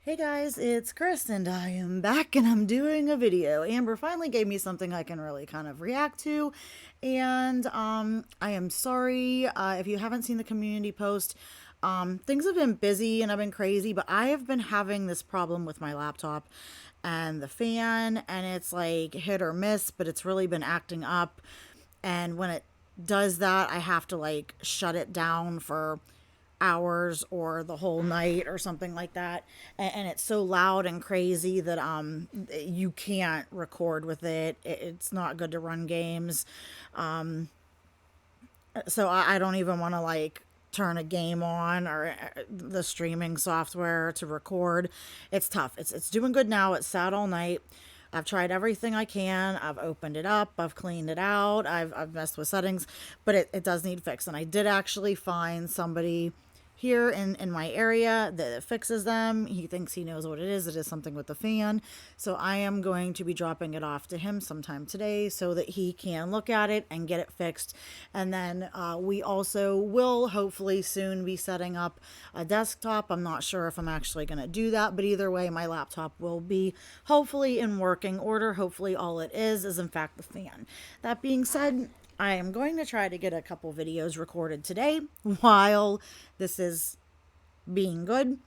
Hey guys, it's Chris and I am back and I'm doing a video. Amber finally gave me something I can really kind of react to, and I am sorry if you haven't seen the community post. Things have been busy and I've been crazy, but I have been having this problem with my laptop and the fan, and it's like hit or miss, but it's really been acting up. And when it does that, I have to like shut it down for hours or the whole night or something like that, and it's so loud and crazy that you can't record with it. It's not good to run games, so I don't even want to like turn a game on or the streaming software to record. It's tough. It's doing good now. It's sat all night. I've tried everything I can. I've opened it up. I've cleaned it out. I've messed with settings, but it does need fixed. And I did actually find somebody here in my area that fixes them. He thinks he knows what it is. It is something with the fan. So I am going to be dropping it off to him sometime today so that he can look at it and get it fixed. And then we also will hopefully soon be setting up a desktop. I'm not sure if I'm actually going to do that, but either way, my laptop will be hopefully in working order. Hopefully all it is in fact the fan. That being said, I am going to try to get a couple videos recorded today while this is being good.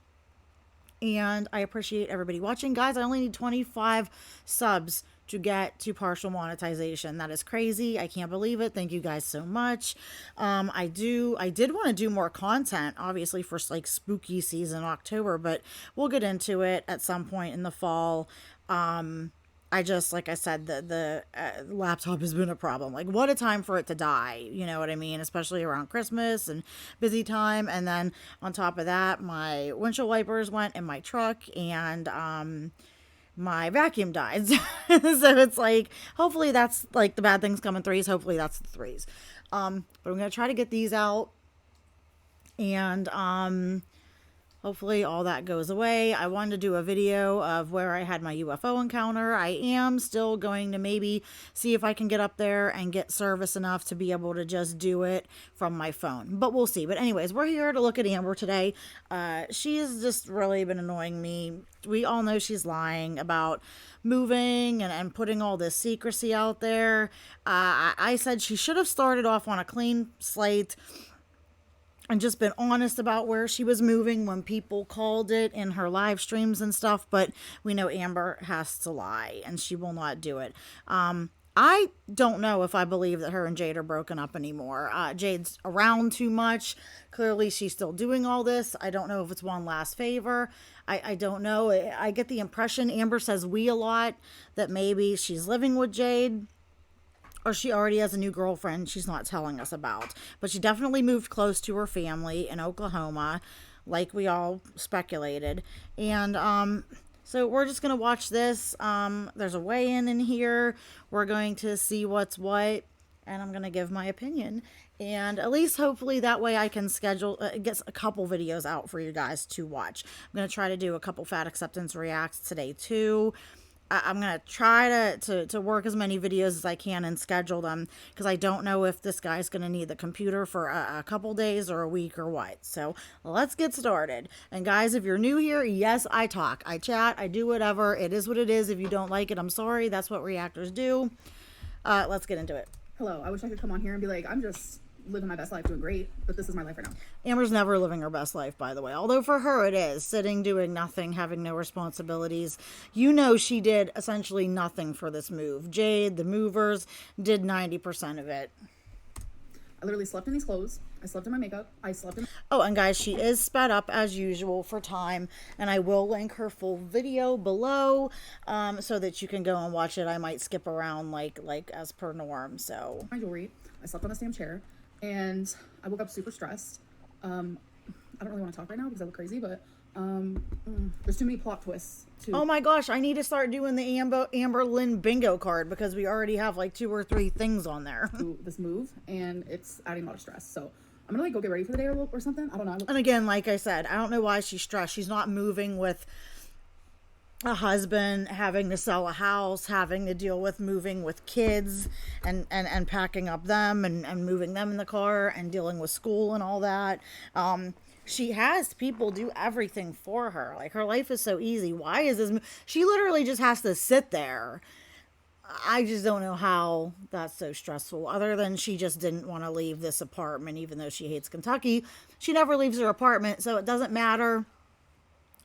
And I appreciate everybody watching. Guys, I only need 25 subs to get to partial monetization. That is crazy. I can't believe it. Thank you guys so much. I did want to do more content, obviously, for like spooky season October, but we'll get into it at some point in the fall. I just, like I said, the laptop has been a problem. Like, what a time for it to die. You know what I mean? Especially around Christmas and busy time. And then on top of that, my windshield wipers went in my truck, and my vacuum died. So it's like, hopefully that's like the bad things come in threes. Hopefully that's the threes. But I'm going to try to get these out. And hopefully all that goes away. I wanted to do a video of where I had my UFO encounter. I am still going to maybe see if I can get up there and get service enough to be able to just do it from my phone. But we'll see. But anyways, we're here to look at Amber today. She's just really been annoying me. We all know she's lying about moving and putting all this secrecy out there. I said she should have started off on a clean slate and just been honest about where she was moving when people called it in her live streams and stuff. But we know Amber has to lie, and she will not do it. I don't know if I believe that her and Jade are broken up anymore. Jade's around too much. Clearly, she's still doing all this. I don't know if it's one last favor. I don't know. I get the impression Amber says we a lot, that maybe she's living with Jade, or she already has a new girlfriend she's not telling us about. But she definitely moved close to her family in Oklahoma, like we all speculated. And so we're just going to watch this. There's a weigh-in in here. We're going to see what's what, and I'm going to give my opinion. And at least hopefully that way I can schedule, get a couple videos out for you guys to watch. I'm going to try to do a couple Fat Acceptance Reacts today too. I'm going to try to work as many videos as I can and schedule them, because I don't know if this guy's going to need the computer for a couple days or a week or what. So let's get started. And guys, if you're new here, yes, I talk, I chat, I do whatever. It is what it is. If you don't like it, I'm sorry. That's what reactors do. Let's get into it. Hello, I wish I could come on here and be like, I'm just living my best life, doing great, but this is my life right now. Amber's never living her best life, by the way. Although for her it is. Sitting, doing nothing, having no responsibilities. You know she did essentially nothing for this move. Jade, the movers, did 90% of it. I literally slept in these clothes. I slept in my makeup. I slept in... Oh, and guys, she is sped up as usual for time, and I will link her full video below, so that you can go and watch it. I might skip around like as per norm, so. My jewelry. I slept on this damn chair, and I woke up super stressed. I don't really want to talk right now because I look crazy, but there's too many plot twists. Oh my gosh, I need to start doing the Amberlynn bingo card, because we already have like 2 or 3 things on there. This move, and it's adding a lot of stress. So I'm gonna like go get ready for the day or something. I don't know. And again, like I said, I don't know why she's stressed. She's not moving with a husband, having to sell a house, having to deal with moving with kids and packing up them and moving them in the car and dealing with school and all that. She has people do everything for her. Like, her life is so easy. Why is this? She literally just has to sit there. I just don't know how that's so stressful, other than she just didn't want to leave this apartment, even though she hates Kentucky. She never leaves her apartment, so it doesn't matter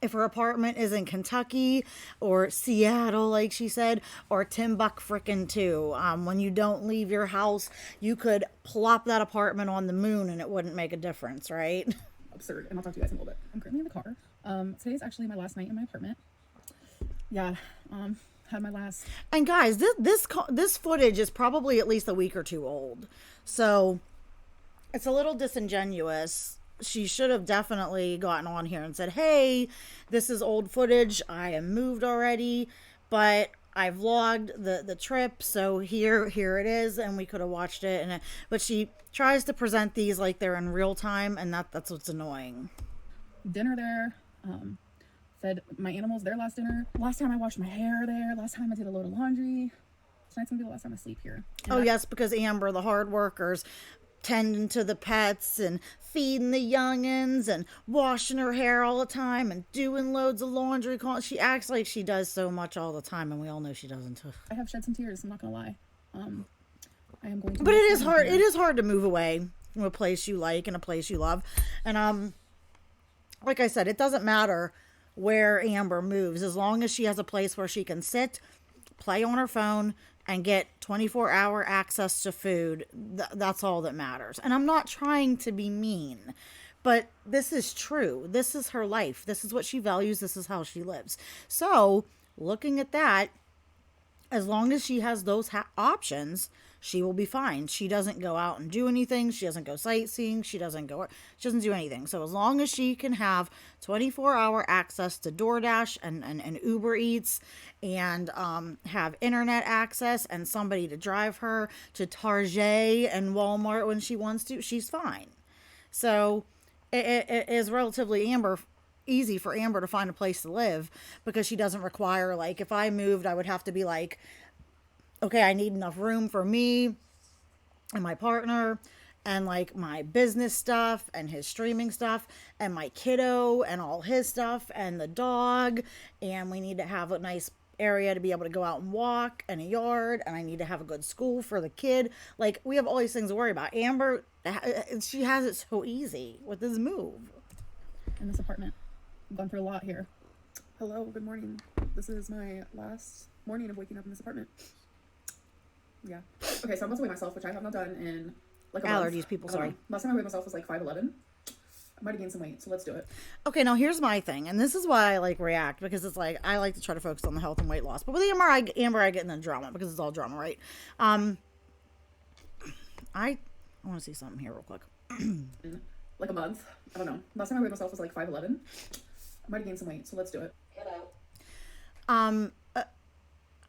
if her apartment is in Kentucky or Seattle, like she said, or Timbuk frickin' too. When you don't leave your house, you could plop that apartment on the moon and it wouldn't make a difference, right? Absurd. And I'll talk to you guys in a little bit. I'm currently in the car. Today's actually my last night in my apartment. Yeah. Had my last. And guys, this footage is probably at least a week or two old, so it's a little disingenuous. She should have definitely gotten on here and said, hey, this is old footage. I am moved already, but I vlogged the trip, so here it is, and we could have watched it. But she tries to present these like they're in real time, and that's what's annoying. Dinner there. Fed my animals their last dinner. Last time I washed my hair there. Last time I did a load of laundry. Tonight's gonna be the last time I sleep here. Yes, because Amber, the hard workers, tending to the pets and feeding the youngins and washing her hair all the time and doing loads of laundry. She acts like she does so much all the time, and we all know she doesn't. I have shed some tears. I'm not gonna lie. I am going to. But it is hard. It is hard to move away from a place you like and a place you love. And like I said, it doesn't matter where Amber moves, as long as she has a place where she can sit, play on her phone, and get 24-hour access to food. That's all that matters. And I'm not trying to be mean, but this is true. This is her life. This is what she values. This is how she lives. So looking at that, as long as she has those options, she will be fine. She doesn't go out and do anything. She doesn't go sightseeing. She doesn't do anything. So as long as she can have 24-hour access to DoorDash and Uber Eats, and have internet access and somebody to drive her to Target and Walmart when she wants to, she's fine. So it is relatively easy for Amber to find a place to live, because she doesn't require, like, if I moved, I would have to be like, okay, I need enough room for me and my partner and like my business stuff and his streaming stuff and my kiddo and all his stuff and the dog, and we need to have a nice area to be able to go out and walk, and a yard, and I need to have a good school for the kid. Like, we have all these things to worry about. Amber, she has it so easy with this move. In this apartment, I've gone through a lot here. Hello, good morning. This is my last morning of waking up in this apartment. Yeah. Okay, so I'm about to weigh myself, which I have not done in like a month. Allergies, people, sorry. Last time I weighed myself was like 5'11". I might have gained some weight, so let's do it. Okay, now here's my thing, and this is why I like react, because it's like I like to try to focus on the health and weight loss. But with Amber, I get in the drama, because it's all drama, right? I want to see something here real quick. Like a month. I don't know. Last time I weighed myself was like 5'11". I might have gained some weight, so let's do it. Hello.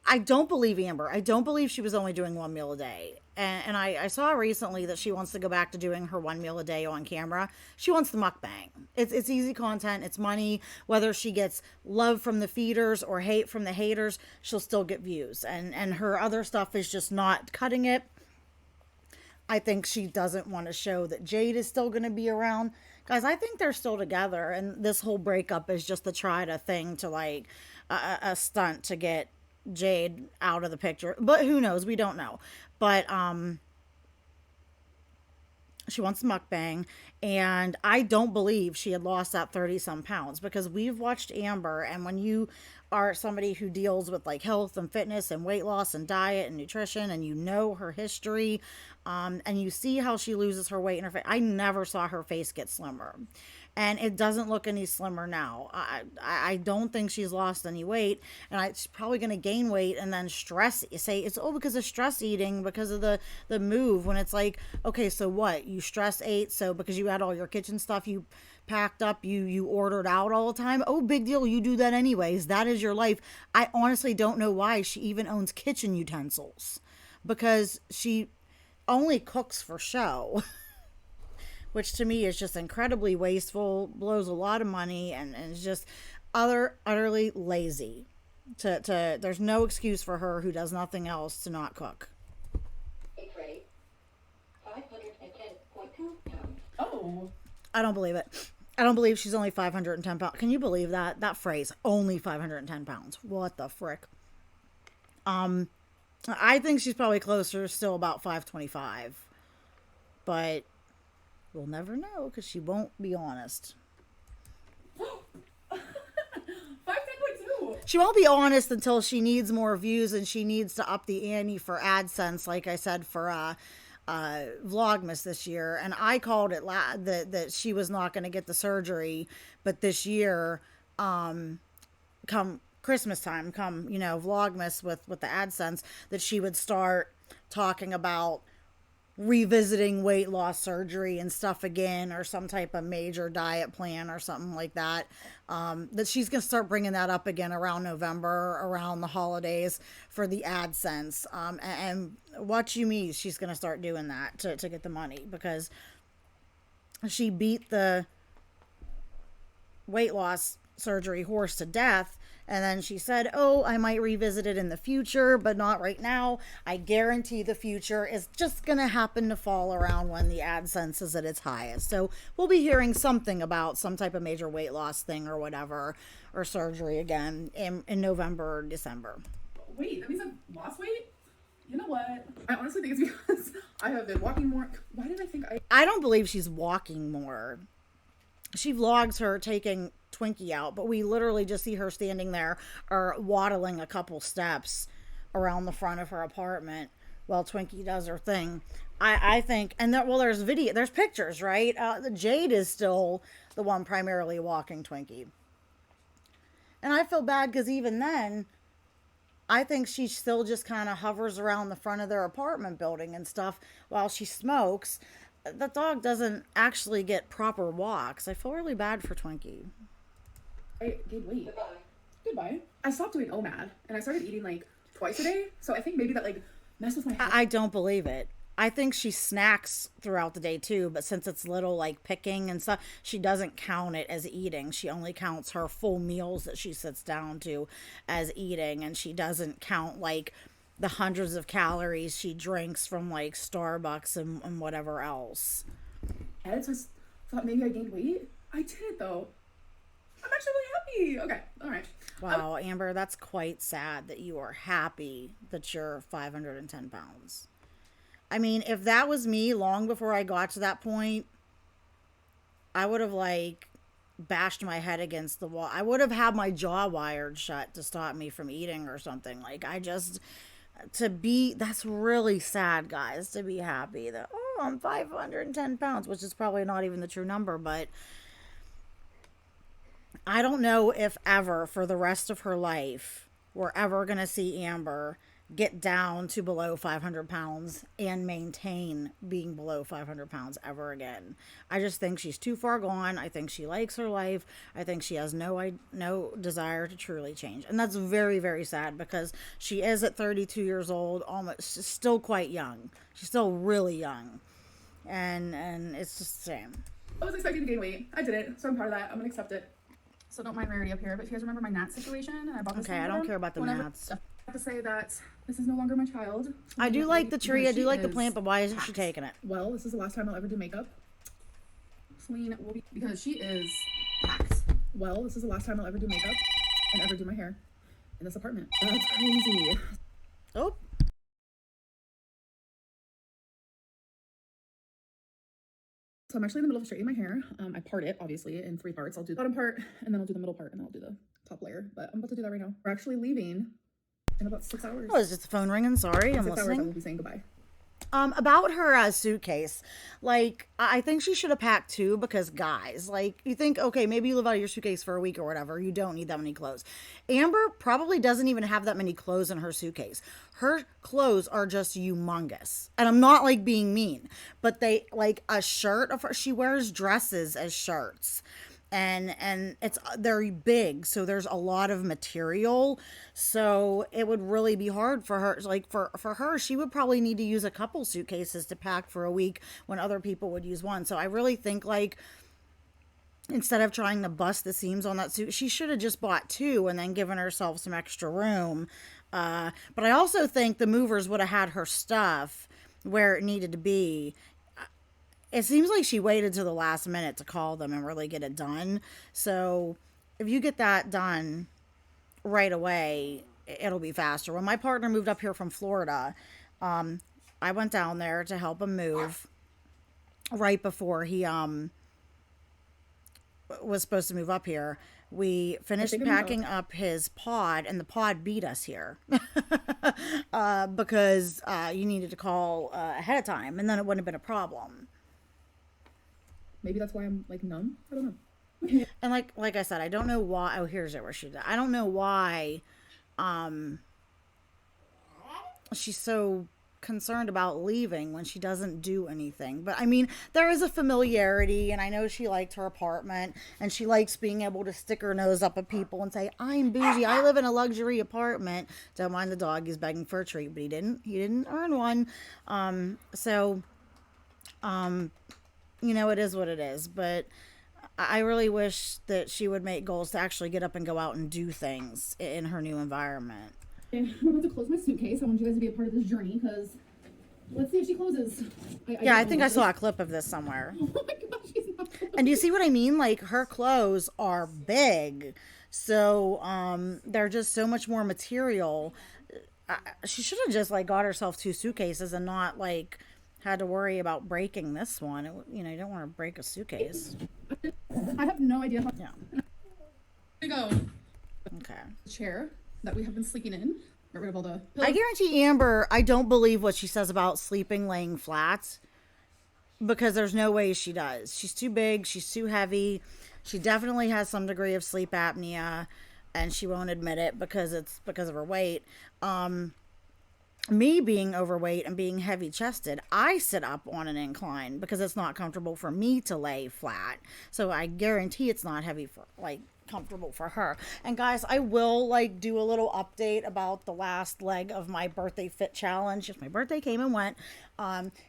I don't believe Amber. I don't believe she was only doing one meal a day. And I saw recently that she wants to go back to doing her one meal a day on camera. She wants the mukbang. It's easy content. It's money. Whether she gets love from the feeders or hate from the haters, she'll still get views. And her other stuff is just not cutting it. I think she doesn't want to show that Jade is still going to be around. Guys, I think they're still together. And this whole breakup is just to try to thing to like a stunt to get Jade out of the picture. But who knows? We don't know. But she wants the mukbang, and I don't believe she had lost that 30-some pounds, because we've watched Amber, and when you are somebody who deals with like health and fitness and weight loss and diet and nutrition, and you know her history, and you see how she loses her weight in her face. I never saw her face get slimmer. And it doesn't look any slimmer now. I don't think she's lost any weight. And she's probably going to gain weight and then say it's because of stress eating, because of the move. When it's like, okay, so what? You stress ate, so because you had all your kitchen stuff you packed up, you ordered out all the time. Oh, big deal. You do that anyways. That is your life. I honestly don't know why she even owns kitchen utensils, because she only cooks for show. Which to me is just incredibly wasteful, blows a lot of money, and is just utterly lazy. There's no excuse for her, who does nothing else, to not cook. It's ready. 510.2 pounds. Oh. I don't believe it. I don't believe she's only 510 pounds. Can you believe that? That phrase, only 510 pounds. What the frick? I think she's probably closer, still about 525. But we'll never know because she won't be honest. 510.2. She won't be honest until she needs more views and she needs to up the ante for AdSense, like I said, for Vlogmas this year. And I called it that she was not going to get the surgery, but this year, come Christmas time, come, Vlogmas with the AdSense, that she would start talking about revisiting weight loss surgery and stuff again, or some type of major diet plan or something like that. That she's going to start bringing that up again around November, around the holidays for the AdSense. And what you mean, she's going to start doing that to get the money, because she beat the weight loss surgery horse to death. And then she said, oh, I might revisit it in the future, but not right now. I guarantee the future is just going to happen to fall around when the AdSense is at its highest. So we'll be hearing something about some type of major weight loss thing or whatever, or surgery again in November or December. Wait, that means I've lost weight? You know what? I honestly think it's because I have been walking more. Why did I think I don't believe she's walking more. She vlogs her taking Twinkie out, but we literally just see her standing there or waddling a couple steps around the front of her apartment while Twinkie does her thing. I think, and there's video, there's pictures, right? Jade is still the one primarily walking Twinkie. And I feel bad because even then, I think she still just kind of hovers around the front of their apartment building and stuff while she smokes. That dog doesn't actually get proper walks. I feel really bad for Twinkie. I gained weight. Goodbye. Goodbye. I stopped doing OMAD and I started eating like twice a day. So I think maybe that like messed with my head. I don't believe it. I think she snacks throughout the day too, but since it's little like picking and stuff, she doesn't count it as eating. She only counts her full meals that she sits down to as eating, and she doesn't count like the hundreds of calories she drinks from like Starbucks and whatever else. I just thought maybe I gained weight. I didn't though. I'm actually really happy. Okay, all right. Wow, Amber, that's quite sad that you are happy that you're 510 pounds. I mean, if that was me long before I got to that point, I would have like bashed my head against the wall. I would have had my jaw wired shut to stop me from eating or something. Like, that's really sad, guys, to be happy that, oh, I'm 510 pounds, which is probably not even the true number, but I don't know if ever for the rest of her life we're ever going to see Amber get down to below 500 pounds and maintain being below 500 pounds ever again. I just think she's too far gone. I think she likes her life. I think she has no desire to truly change. And that's very, very sad because she is at 32 years old, almost still quite young. She's still really young. And it's just the same. I was expecting to gain weight. I did it, so I'm proud of that. I'm gonna accept it. So don't mind Rarity up here, but if you guys remember my gnat situation, and I bought this. Okay, I don't care about the gnats. I have to say that this is no longer my child. I do like the tree. I do like the She plant, is but why isn't she taking it? Well, this is the last time I'll ever do makeup. Celine will be, because she is packed. Well, this is the last time I'll ever do makeup and ever do my hair in this apartment. That's crazy. Oh. So I'm actually in the middle of straightening my hair. I part it, obviously, in 3 parts. I'll do the bottom part, and then I'll do the middle part, and then I'll do the top layer. But I'm about to do that right now. We're actually leaving in about 6 hours. Oh, is just the phone ringing? Sorry, I'm 6 hours, I listening. will be saying goodbye. About her suitcase, like, I think she should have packed 2 because, guys, like, you think, okay, maybe you live out of your suitcase for a week or whatever. You don't need that many clothes. Amber probably doesn't even have that many clothes in her suitcase. Her clothes are just humongous. And I'm not, like, being mean, but they, like, a shirt of her, she wears dresses as shirts. And they're big, so there's a lot of material, so it would really be hard for her. Like for her, she would probably need to use a couple suitcases to pack for a week when other people would use one. So I really think, like, instead of trying to bust the seams on that suit, she should have just bought 2 and then given herself some extra room. But I also think the movers would have had her stuff where it needed to be. it seems like she waited to the last minute to call them and really get it done. So if you get that done right away, it'll be faster. When my partner moved up here from Florida, I went down there to help him move right before he was supposed to move up here. We finished packing up his pod, and the pod beat us here because you needed to call ahead of time, and then it wouldn't have been a problem. Maybe that's why I'm like numb. I don't know. And like I said, I don't know why. Oh, here's it where she did. I don't know why she's so concerned about leaving when she doesn't do anything. But I mean, there is a familiarity, and I know she liked her apartment, and she likes being able to stick her nose up at people and say, I'm bougie, I live in a luxury apartment. Don't mind the dog, he's begging for a treat, but he didn't earn one. You know, it is what it is. But I really wish that she would make goals to actually get up and go out and do things in her new environment. I'm about to close my suitcase. I want you guys to be a part of this journey because let's see if she closes. I think I saw a clip of this somewhere. Oh my gosh, she's not closing. And do you see what I mean? Like, her clothes are big. So they're just so much more material. She should have just, like, got herself 2 suitcases and not, like, had to worry about breaking this one. You know, you don't want to break a suitcase. I have no idea how. Yeah. Here we go. Okay. The chair that we have been sleeping in. Get rid of all the I guarantee Amber, I don't believe what she says about sleeping laying flat, because there's no way she does. She's too big. She's too heavy. She definitely has some degree of sleep apnea, and she won't admit it because it's because of her weight. Me being overweight and being heavy chested, I sit up on an incline because it's not comfortable for me to lay flat. So I guarantee it's not heavy for, like, comfortable for her. And guys, I will, like, do a little update about the last leg of my birthday fit challenge. Just my birthday came and went.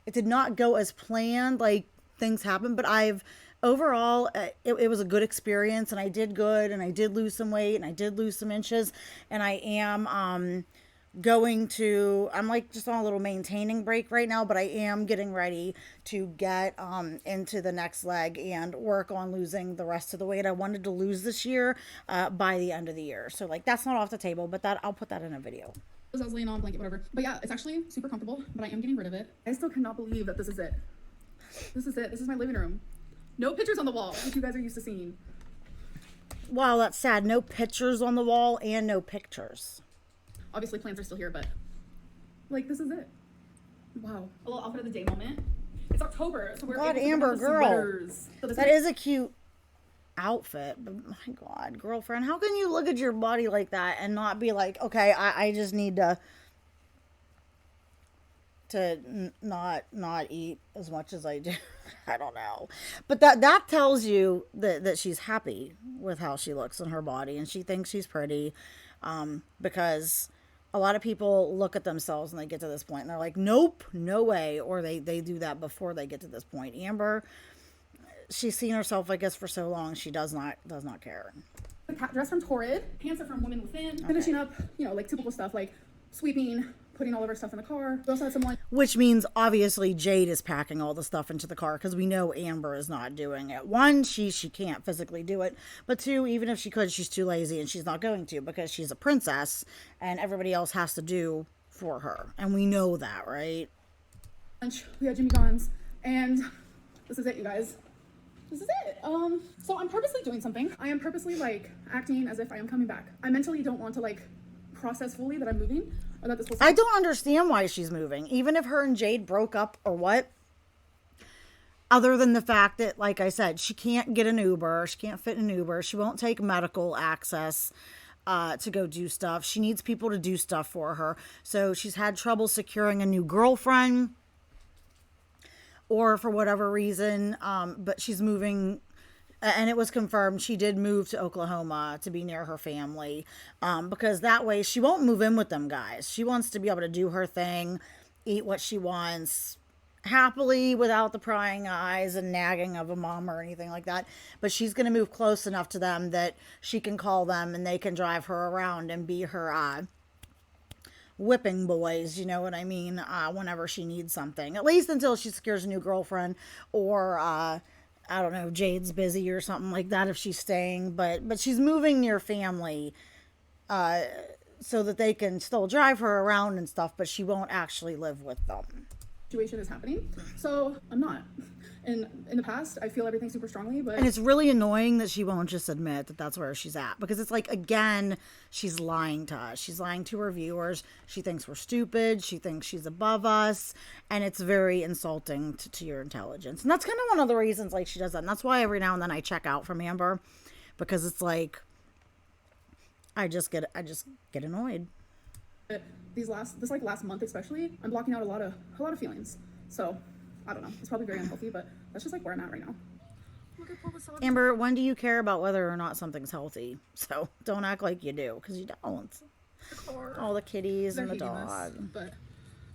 It did not go as planned. Like, things happen, but overall, it was a good experience, and I did good, and I did lose some weight, and I did lose some inches, and I am I'm like just on a little maintaining break right now, but I am getting ready to get into the next leg and work on losing the rest of the weight I wanted to lose this year by the end of the year. So, like, that's not off the table, but that I'll put that in a video. I was laying on a blanket, whatever. But yeah, it's actually super comfortable, but I am getting rid of it. I still cannot believe that this is it. This is it. This is my living room. No pictures on the wall, which you guys are used to seeing. Wow, that's sad. No pictures on the wall and no pictures. Obviously, plants are still here, but like, this is it. Wow. A little outfit of the day moment. It's October, so we're God, able to Amber, put the girl. sweaters. So That is a cute outfit, but my God, girlfriend, how can you look at your body like that and not be like, okay, I just need to not eat as much as I do. I don't know, but that tells you that she's happy with how she looks in her body, and she thinks she's pretty, because a lot of people look at themselves and they get to this point and they're like, nope, no way, or they do that before they get to this point. Amber, she's seen herself, I guess, for so long, she does not care. The cat dress from Torrid. Pants are from Women Within. Okay. Finishing up, you know, like typical stuff like sweeping, putting all of our stuff in the car. We also had some like... Which means, obviously, Jade is packing all the stuff into the car because we know Amber is not doing it. One, she can't physically do it. But two, even if she could, she's too lazy and she's not going to because she's a princess and everybody else has to do for her. And we know that, right? Lunch. We had Jimmy John's. And this is it, you guys. This is it. So I'm purposely doing something. I am purposely, like, acting as if I am coming back. I mentally don't want to, like, process fully that I'm moving. Or that this was... I don't understand why she's moving, even if her and Jade broke up or what. Other than the fact that, like I said, she can't get an Uber. She can't fit in an Uber. She won't take medical access to go do stuff. She needs people to do stuff for her. So she's had trouble securing a new girlfriend, or for whatever reason, but she's moving. And it was confirmed she did move to Oklahoma to be near her family, because that way she won't move in with them guys. She wants to be able to do her thing, eat what she wants happily without the prying eyes and nagging of a mom or anything like that. But she's going to move close enough to them that she can call them and they can drive her around and be her whipping boys, you know what I mean, whenever she needs something. At least until she secures a new girlfriend, or I don't know, Jade's busy or something like that if she's staying. But she's moving near family, so that they can still drive her around and stuff, but she won't actually live with them. Situation is happening, so I'm not. And in the past, I feel everything super strongly, but And it's really annoying that she won't just admit that that's where she's at, because it's like, again, she's lying to us. She's lying to her viewers. She thinks we're stupid. She thinks she's above us. And it's very insulting to your intelligence. And that's kind of one of the reasons like she does that. And that's why every now and then I check out from Amber, because it's like, I just get annoyed. this last month especially, I'm blocking out a lot of feelings. So I don't know. It's probably very unhealthy, but that's just like where I'm at right now. Look at Papa's Amber, when do you care about whether or not something's healthy? So don't act like you do, because you don't. All the kitties and the dog. But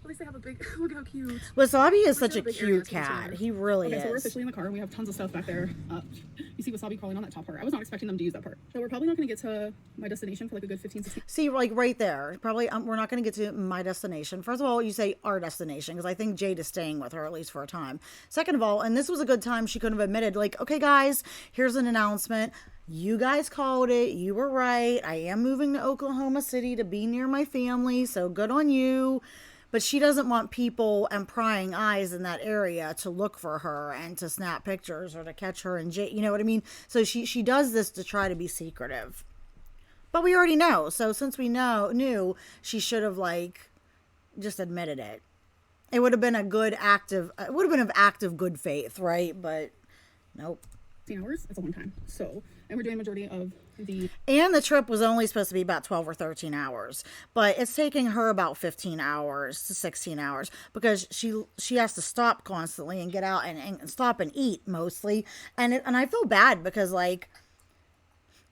at least they have a big. Look at how cute. Wasabi is such We're a still big area cute to consume cat. there. He really Okay, so we're is. officially in the car. We have tons of stuff back there. You see Wasabi crawling on that top part. I was not expecting them to use that part. So we're probably not going to get to my destination for like a good 15-16. See, like right there, probably we're not going to get to my destination. First of all, you say our destination, because I think Jade is staying with her, at least for a time. Second of all, and this was a good time she could have admitted, like, okay, guys, here's an announcement. You guys called it. You were right. I am moving to Oklahoma City to be near my family, so good on you. But she doesn't want people and prying eyes in that area to look for her and to snap pictures or to catch her in jail. You know what I mean? So she does this to try to be secretive. But we already know. So since we knew, she should have like just admitted it. It would have been it would have been of active good faith, right? But nope. 16 hours. It's a long time. So, and we're doing majority of the. And the trip was only supposed to be about 12 or 13 hours, but it's taking her about 15 hours to 16 hours because she has to stop constantly and get out and stop and eat mostly. And I feel bad because like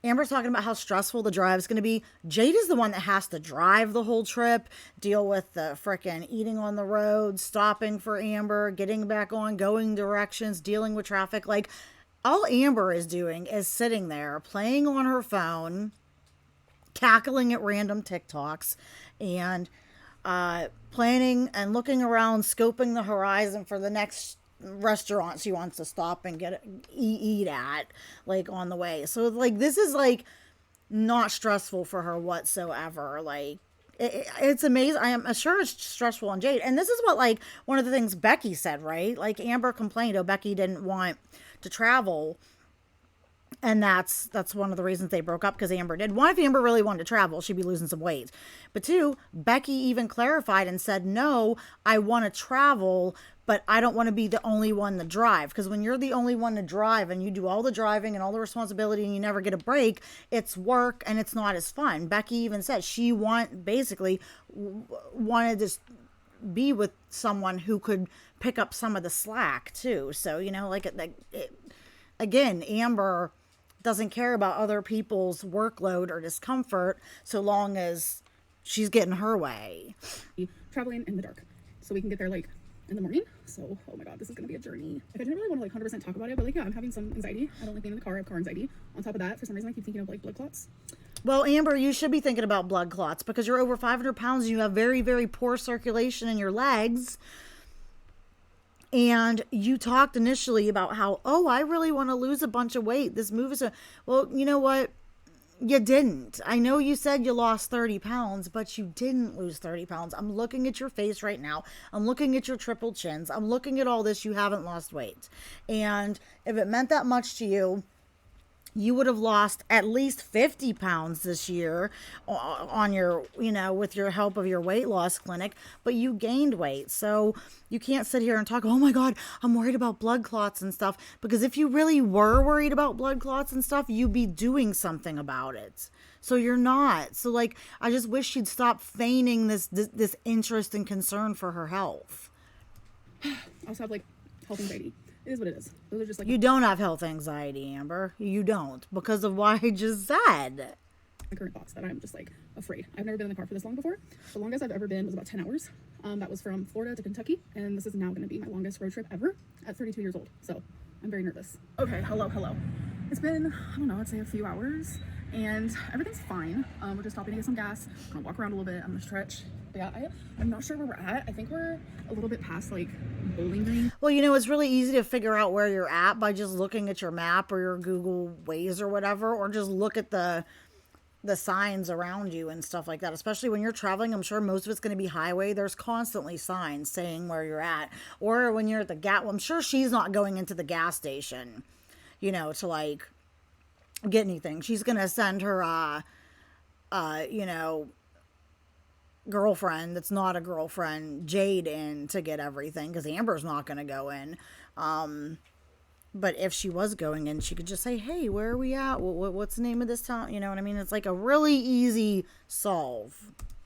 Amber's talking about how stressful the drive is going to be. Jade is the one that has to drive the whole trip, deal with the frickin' eating on the road, stopping for Amber, getting back on, going directions, dealing with traffic. Like, all Amber is doing is sitting there playing on her phone, cackling at random TikToks, and planning and looking around, scoping the horizon for the next restaurant she wants to stop and eat at, like, on the way. So like this is like not stressful for her whatsoever. Like it's amazing. I am sure it's stressful on Jade, and this is what like one of the things Becky said, right? Like Amber complained, oh, Becky didn't want to travel, and that's one of the reasons they broke up, because Amber did. One, if Amber really wanted to travel, she'd be losing some weight. But two, Becky even clarified and said, no, I want to travel, but I don't want to be the only one to drive. Because when you're the only one to drive and you do all the driving and all the responsibility and you never get a break, it's work and it's not as fun. Becky even said she wanted to be with someone who could pick up some of the slack too. So, you know, like again, Amber doesn't care about other people's workload or discomfort so long as she's getting her way. Traveling in the dark, so we can get there like in the morning. So, oh my god, this is gonna be a journey. Like, I didn't really want to like 100% talk about it, but like, yeah, I'm having some anxiety. I don't like being in the car. I have car anxiety. On top of that, for some reason, I keep thinking of like blood clots. Well, Amber, you should be thinking about blood clots because you're over 500 pounds and you have very, very poor circulation in your legs. And you talked initially about how, oh, I really want to lose a bunch of weight. This move is well, you know what? You didn't. I know you said you lost 30 pounds, but you didn't lose 30 pounds. I'm looking at your face right now. I'm looking at your triple chins. I'm looking at all this. You haven't lost weight. And if it meant that much to you, you would have lost at least 50 pounds this year on your, you know, with your help of your weight loss clinic, but you gained weight. So you can't sit here and talk, oh my God, I'm worried about blood clots and stuff. Because if you really were worried about blood clots and stuff, you'd be doing something about it. So you're not. So like, I just wish she'd stop feigning this interest and concern for her health. I also have like health anxiety. It is what it is. Those are just like You don't have health anxiety, Amber. You don't, because of what I just said. my current thoughts that I'm just like afraid. I've never been in the car for this long before. The longest I've ever been was about 10 hours. That was from Florida to Kentucky, and this is now going to be my longest road trip ever at 32 years old. So I'm very nervous. Okay, hello. It's been, I don't know, I'd say a few hours, and everything's fine. We're just stopping to get some gas. I'm gonna walk around a little bit. I'm gonna stretch. But yeah, I'm not sure where we're at. I think we're a little bit past like Bowling Green. Well, you know, it's really easy to figure out where you're at by just looking at your map or your Google Waze or whatever, or just look at the signs around you and stuff like that. Especially when you're traveling, I'm sure most of it's going to be highway. There's constantly signs saying where you're at. Or when you're at the gas, well, I'm sure she's not going into the gas station, you know, to like get anything. She's going to send her, you know, girlfriend that's not a girlfriend, Jade, in to get everything, because Amber's not going to go in. But if she was going in, she could just say, hey, where are we at? What's the name of this town? You know what I mean? It's like a really easy solve.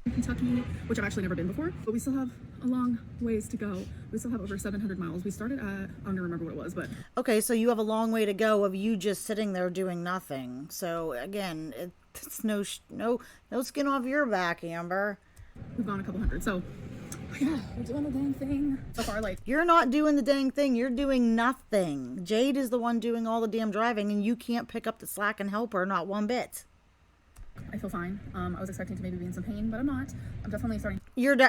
Kentucky, which I've actually never been before, but we still have a long ways to go. We still have over 700 miles. We started at, I don't remember what it was, but. Okay, so you have a long way to go of you just sitting there doing nothing. So again, it's no skin off your back, Amber. We've gone a couple hundred, so yeah, we're doing the dang thing. So far, like, you're not doing the dang thing. You're doing nothing. Jade is the one doing all the damn driving, and you can't pick up the slack and help her, not one bit. I feel fine. I was expecting to maybe be in some pain, but I'm not. I'm definitely starting.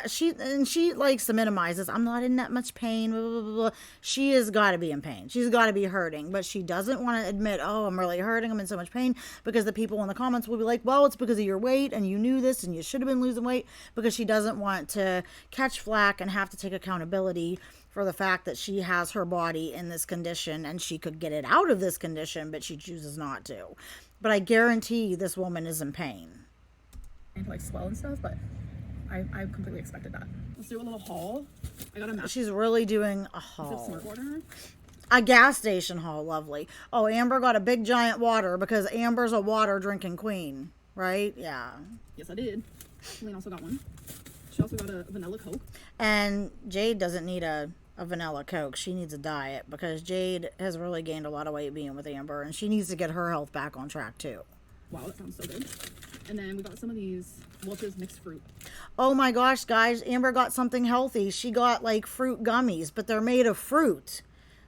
She likes to minimize this. I'm not in that much pain. Blah, blah, blah, blah. She has got to be in pain. She's got to be hurting, but she doesn't want to admit, oh, I'm really hurting. I'm in so much pain, because the people in the comments will be like, well, it's because of your weight and you knew this and you should have been losing weight, because she doesn't want to catch flack and have to take accountability for the fact that she has her body in this condition and she could get it out of this condition, but she chooses not to. But I guarantee this woman is in pain. To like swell and stuff, but I completely expected that. Let's do a little haul. I got a map. She's really doing a haul. Smart water. A gas station haul, lovely. Oh, Amber got a big giant water because Amber's a water drinking queen, right? Yeah. Yes, I did. Lane also got one. She also got a vanilla Coke. And Jade doesn't need a vanilla Coke. She needs a diet, because Jade has really gained a lot of weight being with Amber, and she needs to get her health back on track too. Wow, that sounds so good. And then we got some of these Welch's mixed fruit. Oh my gosh, guys, Amber got something healthy. She got like fruit gummies, but they're made of fruit.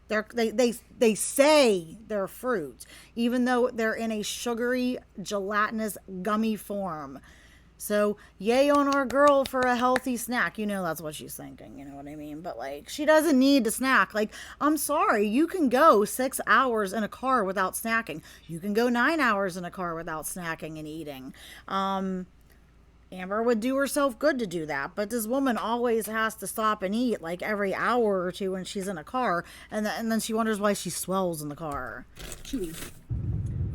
They say they're fruit, even though they're in a sugary, gelatinous gummy form. So, yay on our girl for a healthy snack. You know that's what she's thinking, you know what I mean? But, like, she doesn't need to snack. Like, I'm sorry, you can go 6 hours in a car without snacking. You can go 9 hours in a car without snacking and eating. Amber would do herself good to do that, but this woman always has to stop and eat, like, every hour or two when she's in a car, and then she wonders why she swells in the car. Chewy.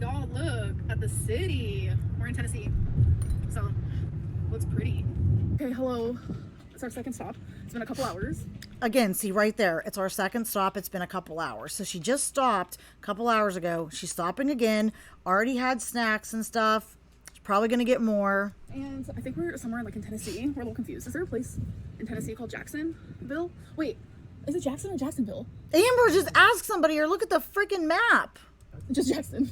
Y'all, look at the city. We're in Tennessee, so looks pretty. Okay, hello. It's our second stop. It's been a couple hours. Again, see right there, it's our second stop. It's been a couple hours. So she just stopped a couple hours ago. She's stopping again. Already had snacks and stuff. She's probably going to get more. And I think we're somewhere like in Tennessee. We're a little confused. Is there a place in Tennessee called Jacksonville? Wait, is it Jackson or Jacksonville? Amber, just ask somebody or look at the freaking map. Just Jackson.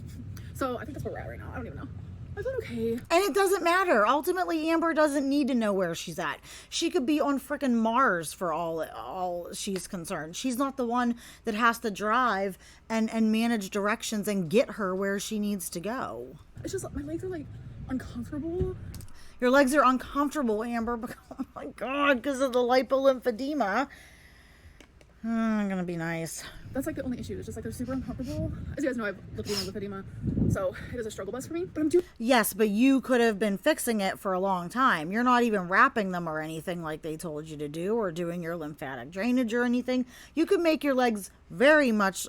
So I think that's where we're at right now. I don't even know. I feel okay. And it doesn't matter. Ultimately, Amber doesn't need to know where she's at. She could be on freaking Mars for all she's concerned. She's not the one that has to drive and manage directions and get her where she needs to go. It's just my legs are like uncomfortable. Your legs are uncomfortable, Amber. Oh my God, because of the lipolymphedema. I'm gonna be nice. That's like the only issue. It's just like they're super uncomfortable. As you guys know, I've lipedema, so it is a struggle bus for me. But I'm doing. Yes, but you could have been fixing it for a long time. You're not even wrapping them or anything like they told you to do, or doing your lymphatic drainage or anything. You could make your legs very much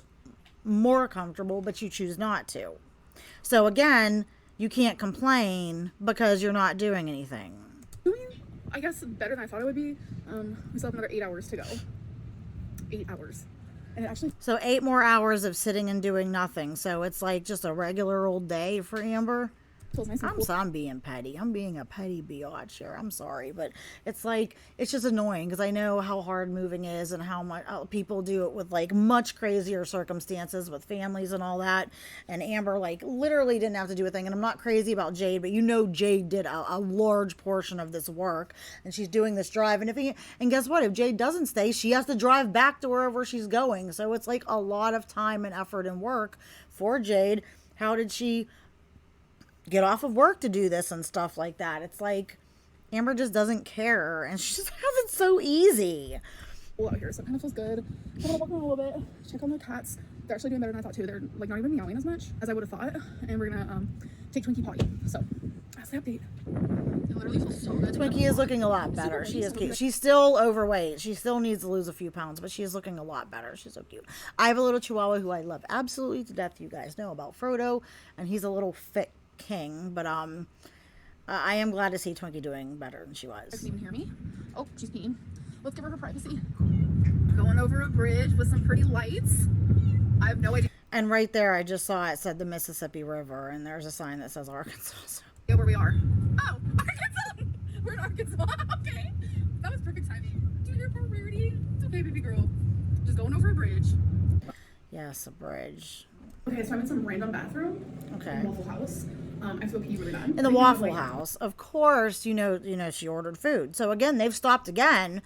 more comfortable, but you choose not to. So again, you can't complain because you're not doing anything. I guess better than I thought it would be. We still have another 8 hours to go. 8 hours. And it actually. So 8 more hours of sitting and doing nothing. So it's like just a regular old day for Amber. Feels nice and cool. I'm being petty. I'm being a petty biatch here. I'm sorry, but it's like, it's just annoying because I know how hard moving is and how much people do it with like much crazier circumstances with families and all that. And Amber like literally didn't have to do a thing. And I'm not crazy about Jade, but you know Jade did a large portion of this work, and she's doing this drive. And guess what? If Jade doesn't stay, she has to drive back to wherever she's going. So it's like a lot of time and effort and work for Jade. How did she get off of work to do this and stuff like that? It's like, Amber just doesn't care, and she just has it so easy. Out here, so it kind of feels good. I'm gonna walk around a little bit, check on the cats. They're actually doing better than I thought too. They're like not even meowing as much as I would have thought. And we're gonna take Twinkie potty. So that's the update. It literally feels so good. Twinkie is looking a lot better. She is cute. She's still overweight. She still needs to lose a few pounds, but she is looking a lot better. She's so cute. I have a little Chihuahua who I love absolutely to death. You guys know about Frodo, and he's a little fit king. But I am glad to see Twinkie doing better than she was. She can even hear me. Oh, she's peeing. Let's give her privacy. Going over a bridge with some pretty lights. I have no idea. And right there, I just saw it said the Mississippi River, and there's a sign that says Arkansas. Yeah, where we are. Oh, Arkansas! We're in Arkansas. Okay. That was perfect timing. Do you hear poor Rarity? It's okay, baby girl. Just going over a bridge. Yes, a bridge. Okay, so I'm in some random bathroom. Okay. In Waffle House. I have to go pee really bad. In the Waffle House, of course, you know, she ordered food. So again, they've stopped again,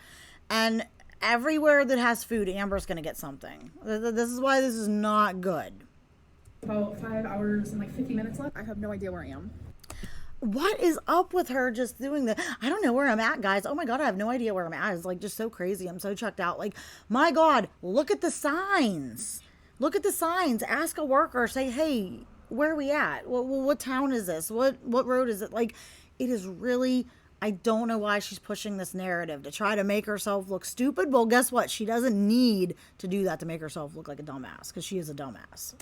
and everywhere that has food, Amber's going to get something. This is why this is not good. About 5 hours and like 50 minutes left. I have no idea where I am. What is up with her just doing the, I don't know where I'm at, guys. Oh my God, I have no idea where I'm at. It's like just so crazy. I'm so checked out. Like, my God, look at the signs. Look at the signs. Ask a worker, say, hey, where are we at? What town is this? What road is it? Like, it is really, I don't know why she's pushing this narrative to try to make herself look stupid. Well, guess what? She doesn't need to do that to make herself look like a dumbass, because she is a dumbass.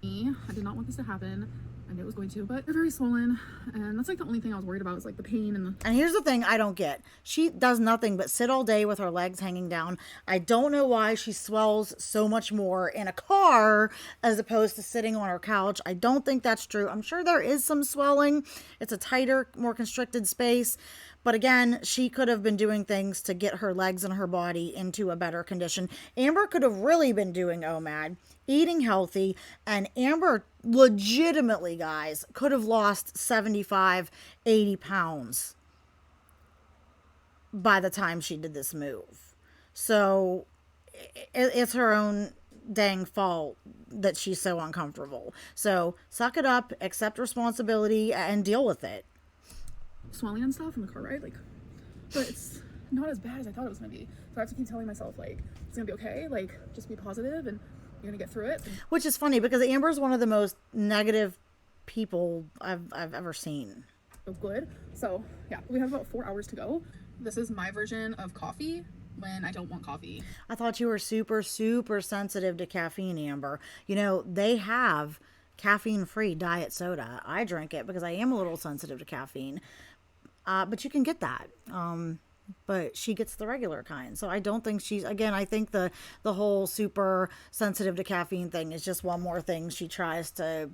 I did not want this to happen. I knew it was going to, but they're very swollen, and that's like the only thing I was worried about, is like the pain and the... And here's the thing I don't get. She does nothing but sit all day with her legs hanging down. I don't know why she swells so much more in a car as opposed to sitting on her couch. I don't think that's true. I'm sure there is some swelling. It's a tighter, more constricted space. But again, she could have been doing things to get her legs and her body into a better condition. Amber could have really been doing OMAD, eating healthy, and Amber legitimately, guys, could have lost 75, 80 pounds by the time she did this move. So it's her own dang fault that she's so uncomfortable. So suck it up, accept responsibility, and deal with it. Swelling and stuff in the car ride, like, but it's not as bad as I thought it was gonna be. So I have to keep telling myself, like, it's gonna be okay, like, just be positive and you're gonna get through it. Which is funny because Amber's one of the most negative people I've ever seen. So good. So yeah, we have about 4 hours to go. This is my version of coffee when I don't want coffee. I thought you were super, super sensitive to caffeine, Amber. You know, they have caffeine-free diet soda. I drink it because I am a little sensitive to caffeine. But you can get that. But she gets the regular kind. So I don't think she's, again, I think the whole super sensitive to caffeine thing is just one more thing she tries to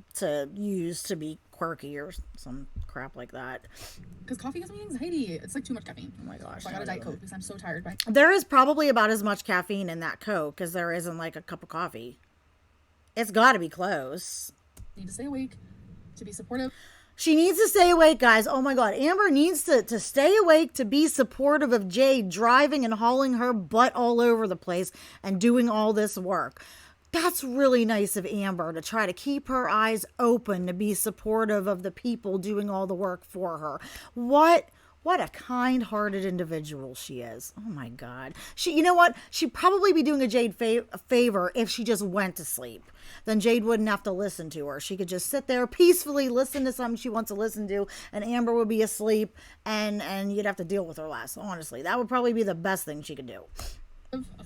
use to be quirky or some crap like that. Because coffee gives me anxiety. It's like too much caffeine. Oh my gosh. So I got a Diet Coke because I'm so tired. There is probably about as much caffeine in that Coke as there is in like a cup of coffee. It's got to be close. Need to stay awake, to be supportive. She needs to stay awake, guys. Oh my God. Amber needs to stay awake to be supportive of Jade driving and hauling her butt all over the place and doing all this work. That's really nice of Amber to try to keep her eyes open to be supportive of the people doing all the work for her. What a kind-hearted individual she is. Oh my God. You know what? She'd probably be doing a Jade a favor if she just went to sleep. Then Jade wouldn't have to listen to her. She could just sit there peacefully, listen to something she wants to listen to, and Amber would be asleep, and you'd have to deal with her less. Honestly, that would probably be the best thing she could do.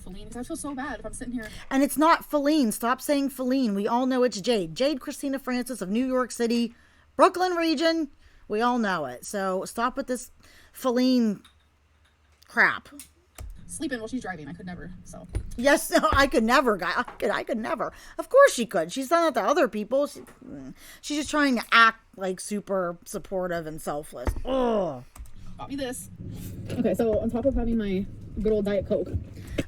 Feline, because I feel so bad if I'm sitting here. And it's not Feline. Stop saying Feline. We all know it's Jade. Jade Christina Francis of New York City, Brooklyn region. We all know it. So stop with this Feline crap. Sleeping while she's driving. I could never. So yes, no, I could never, guy. I could never. Of course she could. She's done that to other people. She's just trying to act like super supportive and selfless. Oh, got me this. Okay, so on top of having my good old Diet Coke.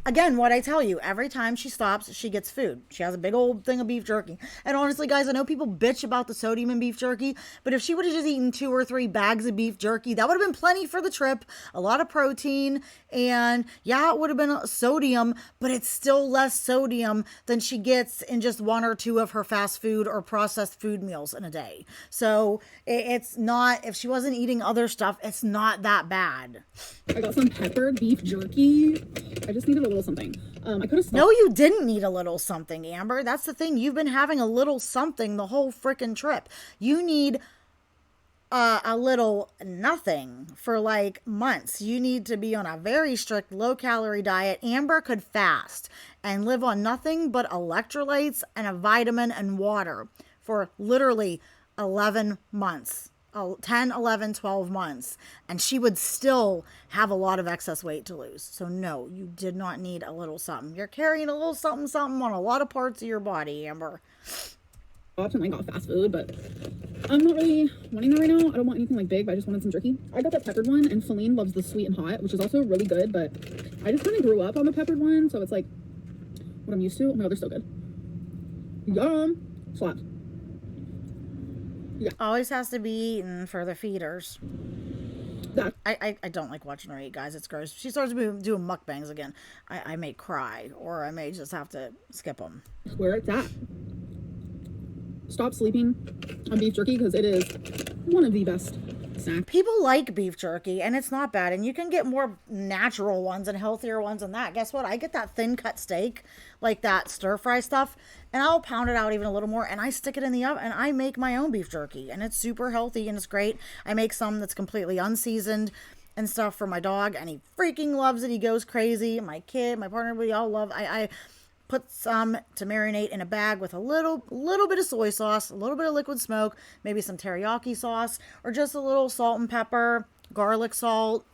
Again, what I tell you, every time she stops, she gets food. She has a big old thing of beef jerky. And honestly, guys, I know people bitch about the sodium in beef jerky, but if she would have just eaten 2 or 3 bags of beef jerky, that would have been plenty for the trip. A lot of protein, and yeah, it would have been sodium, but it's still less sodium than she gets in just 1 or 2 of her fast food or processed food meals in a day. So it's not, if she wasn't eating other stuff, it's not that bad. I got some peppered beef jerky. I just needed a little something. I could have stopped. No, you didn't need a little something, Amber. That's the thing. You've been having a little something the whole freaking trip. You need a little nothing for like months. You need to be on a very strict low calorie diet. Amber could fast and live on nothing but electrolytes and a vitamin and water for literally 11 months. 10, 11, 12 months, and she would still have a lot of excess weight to lose. So no, you did not need a little something. You're carrying a little something something on a lot of parts of your body, Amber. Option, I got fast food, but I'm not really wanting that right now. I don't want anything like big, but I just wanted some jerky. I got that peppered one, and Feline loves the sweet and hot, which is also really good, but I just kind of grew up on the peppered one, so it's like what I'm used to. Oh my god, they're so good. Yum! Slaps. Yeah. Always has to be eaten for the feeders. That. I don't like watching her eat, guys. It's gross. She starts doing mukbangs again. I may cry, or I may just have to skip them. Where it's at. Stop sleeping on beef jerky because it is one of the best snacks. People like beef jerky, and it's not bad. And you can get more natural ones and healthier ones than that. Guess what? I get that thin cut steak, like that stir fry stuff, and I'll pound it out even a little more, and I stick it in the oven, and I make my own beef jerky, and it's super healthy, and it's great. I make some that's completely unseasoned and stuff for my dog, and he freaking loves it. He goes crazy. My kid, my partner, we all love. I put some to marinate in a bag with a little bit of soy sauce, a little bit of liquid smoke, maybe some teriyaki sauce, or just a little salt and pepper, garlic salt,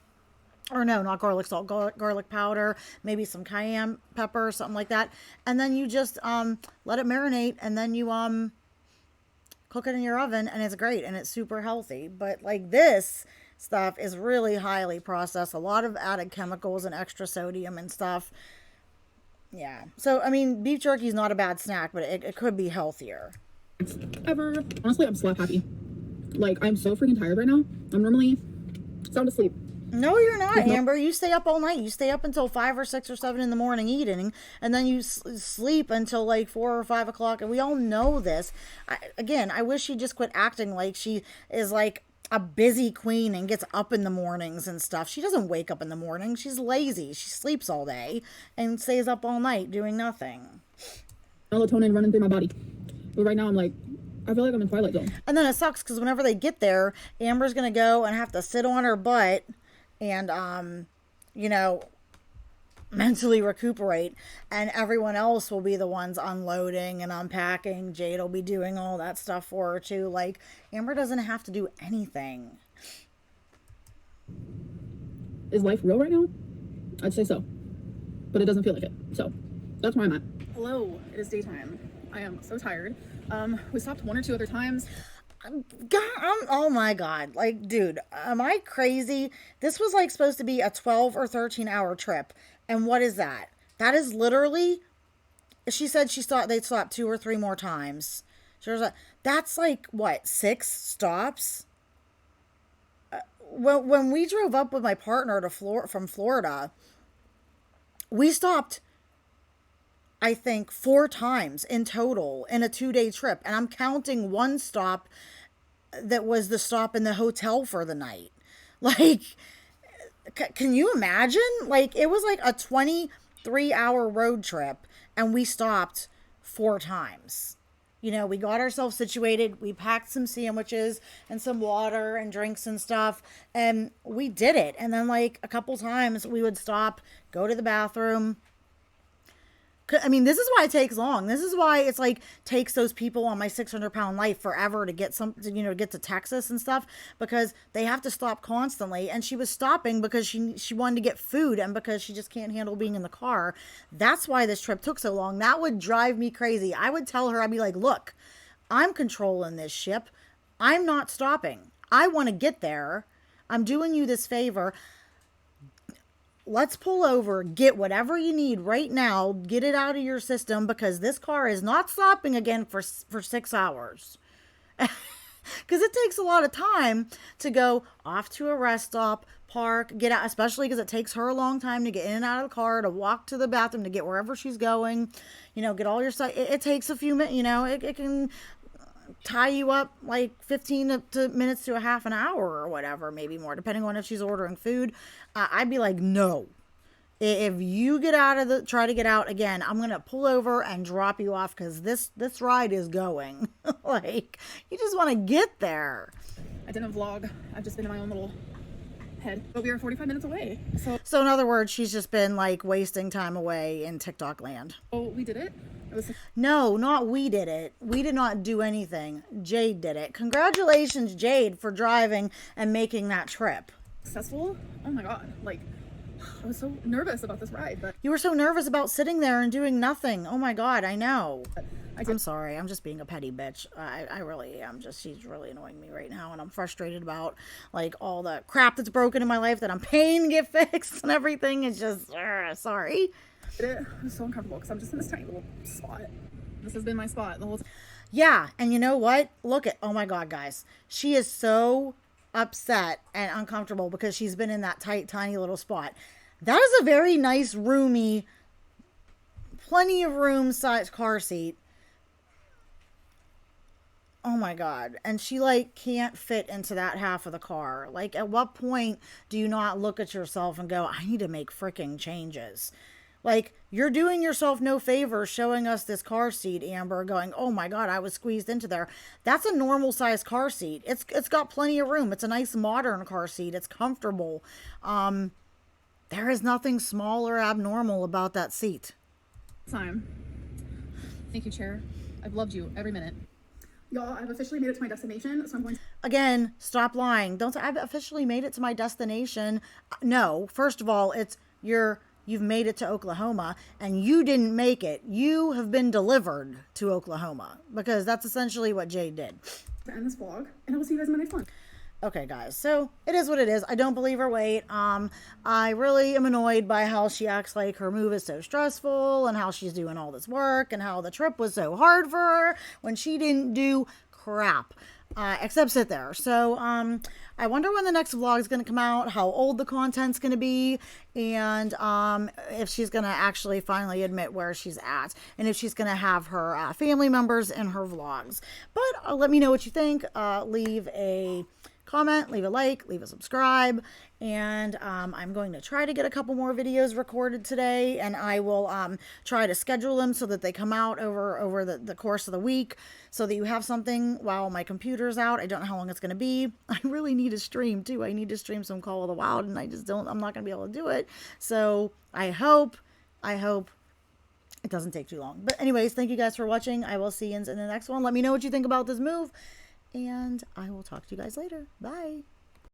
or no, not garlic salt, garlic powder, maybe some cayenne pepper, something like that. And then you just let it marinate, and then you cook it in your oven, and it's great, and it's super healthy. But like this stuff is really highly processed, a lot of added chemicals and extra sodium and stuff. Yeah. So, I mean, beef jerky is not a bad snack, but it could be healthier. Ever. Honestly, I'm slap happy. Like, I'm so freaking tired right now. I'm normally sound asleep. No, you're not, Amber. You stay up all night. You stay up until 5 or 6 or 7 in the morning eating, and then you sleep until like 4 or 5 o'clock. And we all know this. I wish she just quit acting like she is like a busy queen and gets up in the mornings and stuff. She doesn't wake up in the morning. She's lazy. She sleeps all day and stays up all night doing nothing. Melatonin running through my body. But right now I'm like, I feel like I'm in Twilight Zone. And then it sucks because whenever they get there, Amber's going to go and have to sit on her butt and, mentally recuperate, and everyone else will be the ones unloading and unpacking. Jade will be doing all that stuff for her too. Like, Amber doesn't have to do anything. Is life real right now? I'd say so, but it doesn't feel like it. So that's where I'm at. Hello, it is daytime. I am so tired. We stopped 1 or 2 other times. Oh my god, like, dude, am I crazy? This was like supposed to be a 12 or 13 hour trip, and what is that? That is literally, she said they'd stop 2 or 3 more times. That's like what, 6 stops? When we drove up with my partner from Florida, we stopped, I think, 4 times in total in a 2-day trip. And I'm counting one stop that was the stop in the hotel for the night. Like, can you imagine? Like, it was like a 23-hour road trip, and we stopped 4 times. You know, we got ourselves situated. We packed some sandwiches and some water and drinks and stuff, and we did it. And then, like, a couple times we would stop, go to the bathroom. I mean, this is why it takes long. This is why it's like takes those people on my 600-pound life forever to get get to Texas and stuff, because they have to stop constantly. And she was stopping because she wanted to get food, and because she just can't handle being in the car. That's why this trip took so long. That would drive me crazy. I would tell her, I'd be like, look, I'm controlling this ship. I'm not stopping. I want to get there. I'm doing you this favor. let's pull over, get whatever you need right now, get it out of your system, because this car is not stopping again for 6 hours. Because it takes a lot of time to go off to a rest stop, park, get out, especially because it takes her a long time to get in and out of the car, to walk to the bathroom, to get wherever she's going, get all your stuff. It takes a few minutes, it can tie you up like 15 minutes to a half an hour or whatever, maybe more, depending on if she's ordering food. I'd be like, no. If you try to get out again, I'm going to pull over and drop you off, because this ride is going. Like, you just want to get there. I didn't vlog. I've just been in my own little head. But we are 45 minutes away. So in other words, she's just been like wasting time away in TikTok land. Oh, we did it? No, not we did it. We did not do anything. Jade did it. Congratulations, Jade, for driving and making that trip. Successful? Oh my God. Like, I was so nervous about this ride, but you were so nervous about sitting there and doing nothing. Oh my God, I know. I'm sorry. I'm just being a petty bitch. I really am. She's really annoying me right now, and I'm frustrated about like all the crap that's broken in my life that I'm paying to get fixed and everything. It's just, sorry. It was so uncomfortable because I'm just in this tiny little spot. This has been my spot the whole time. Yeah, and you know what? Oh my God, guys. She is so upset and uncomfortable because she's been in that tight, tiny little spot. That is a very nice, roomy, plenty of room size car seat. Oh my God. And she like can't fit into that half of the car. Like, at what point do you not look at yourself and go, I need to make freaking changes? Like, you're doing yourself no favor showing us this car seat, Amber, going, oh my God, I was squeezed into there. That's a normal size car seat. It's got plenty of room. It's a nice modern car seat. It's comfortable. There is nothing small or abnormal about that seat. Time. Thank you, Chair. I've loved you every minute. Y'all, I've officially made it to my destination, so I'm going to... Again, stop lying. Don't say, I've officially made it to my destination. No, first of all, you've made it to Oklahoma, and you didn't make it. You have been delivered to Oklahoma, because that's essentially what Jade did. To end this vlog, and I will see you guys in my next one. Okay, guys, so it is what it is. I don't believe her weight. I really am annoyed by how she acts like her move is so stressful, and how she's doing all this work, and how the trip was so hard for her when she didn't do crap, except sit there. So I wonder when the next vlog is going to come out, how old the content's going to be, and if she's going to actually finally admit where she's at, and if she's going to have her family members in her vlogs. But let me know what you think. Leave a comment, leave a like, leave a subscribe, and I'm going to try to get a couple more videos recorded today, and I will try to schedule them so that they come out over the course of the week, so that you have something while my computer's out. I don't know how long it's going to be. I really need to stream too. I need to stream some Call of the Wild, and I'm not going to be able to do it. So I hope it doesn't take too long. But anyways, thank you guys for watching. I will see you in the next one. Let me know what you think about this move, and I will talk to you guys later. Bye.